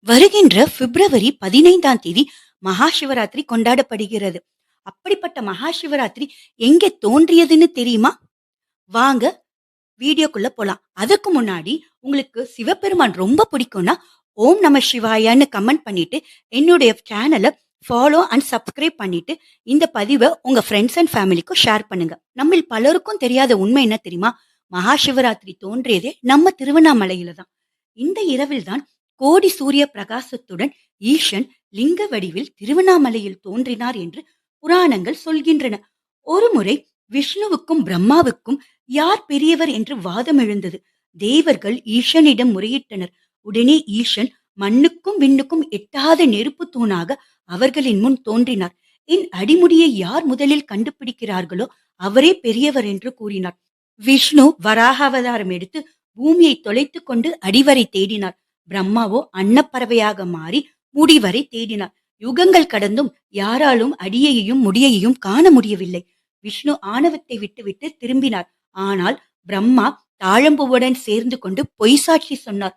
வருகின்ற பிப்ரவரி 15ஆம் தேதி மகா சிவராத்திரி கொண்டாடப்படுகிறது. அப்படிப்பட்ட மகா சிவராத்திரி எங்கே தோன்றியதுன்னு தெரியுமா? வாங்க வீடியோக்குள்ள போலாம். அதுக்கு முன்னாடி உங்களுக்கு சிவபெருமான் ரொம்ப பிடிக்கும்னா, ஓம் நம சிவாயன்னு கமெண்ட் பண்ணிட்டு, என்னுடைய சேனல ஃபாலோ அண்ட் சப்ஸ்கிரைப் பண்ணிட்டு, இந்த பதிவ உங்க ஃபிரெண்ட்ஸ் அண்ட் ஃபேமிலிக்கும் ஷேர் பண்ணுங்க. நம்மில் பலருக்கும் தெரியாத உண்மை என்ன தெரியுமா? மகா சிவராத்திரி தோன்றியதே நம்ம திருவண்ணாமலையில தான். இந்த இரவில் தான் கோடி சூரிய பிரகாசத்துடன் ஈசன் லிங்க வடிவில் திருவண்ணாமலையில் தோன்றினார் என்று புராணங்கள் சொல்கின்றன. ஒருமுறை விஷ்ணுவுக்கும் பிரம்மாவுக்கும் யார் பெரியவர் என்று வாதம் எழுந்தது. தேவர்கள் ஈசனிடம் முறையிட்டனர். உடனே ஈசன் மண்ணுக்கும் விண்ணுக்கும் எட்டாத நெருப்பு தூணாக அவர்களின் முன் தோன்றினார். என் அடிமுடியை யார் முதலில் கண்டுபிடிக்கிறார்களோ அவரே பெரியவர் என்று கூறினார். விஷ்ணு வராக அவதாரம் எடுத்து பூமியை தொலைத்துக் கொண்டு அடிவரை தேடினார். பிரம்மாவோ அன்னப்பறவையாக மாறி முடிவரை தேடினார். யுகங்கள் கடந்தும் யாராலும் அடியையும் முடியையும் காண முடியவில்லை. விஷ்ணு ஆணவத்தை விட்டுவிட்டு திரும்பினார். ஆனால் பிரம்மா தாழம்பூவுடன் சேர்ந்து கொண்டு பொய் சாட்சி சொன்னார்.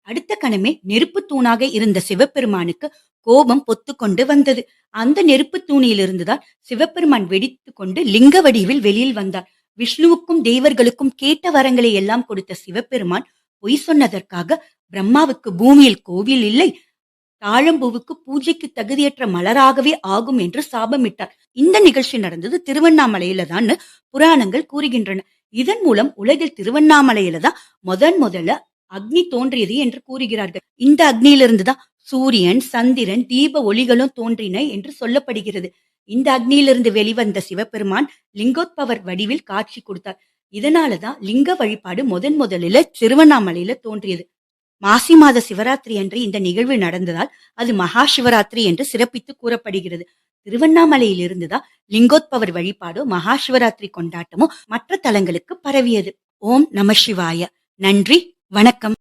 அடுத்த கணமே நெருப்பு தூணாக இருந்த சிவபெருமானுக்கு கோபம் பொத்துக்கொண்டு வந்தது. அந்த நெருப்பு தூணிலிருந்துதான் சிவபெருமான் வெடித்து கொண்டு லிங்க வடிவில் வெளியில் வந்தார். விஷ்ணுவுக்கும் தேவர்களுக்கும் கேட்ட வரங்களை எல்லாம் கொடுத்த சிவபெருமான் பொய் சொன்னதற்காக பிரம்மாவுக்கு பூமியில் கோவில் இல்லை, தாழம்பூவுக்கு பூஜைக்கு தகுதியற்ற மலராகவே ஆகும் என்று சாபமிட்டார். இந்த நிகழ்ச்சி நடந்தது திருவண்ணாமலையில தான் புராணங்கள் கூறுகின்றன. இதன் மூலம் உலகில் திருவண்ணாமலையில தான் முதல்ல அக்னி தோன்றியது என்று கூறுகிறார்கள். இந்த அக்னியிலிருந்து தான் சூரியன், சந்திரன், தீப ஒளிகளும் தோன்றின என்று சொல்லப்படுகிறது. இந்த அக்னியிலிருந்து வெளிவந்த சிவபெருமான் லிங்கோத்பவர் வடிவில் காட்சி கொடுத்தார். இதனாலதான் லிங்க வழிபாடு முதலில திருவண்ணாமலையில தோன்றியது. மாசி மாத சிவராத்திரி அன்று இந்த நிகழ்வு நடந்ததால் அது மகா சிவராத்திரி என்று சிறப்பித்து கூறப்படுகிறது. திருவண்ணாமலையில் இருந்துதான் லிங்கோத்பவர் வழிபாடு மகா சிவராத்திரி கொண்டாட்டமும் மற்ற தலங்களுக்கு பரவியது. ஓம் நம சிவாய. நன்றி, வணக்கம்.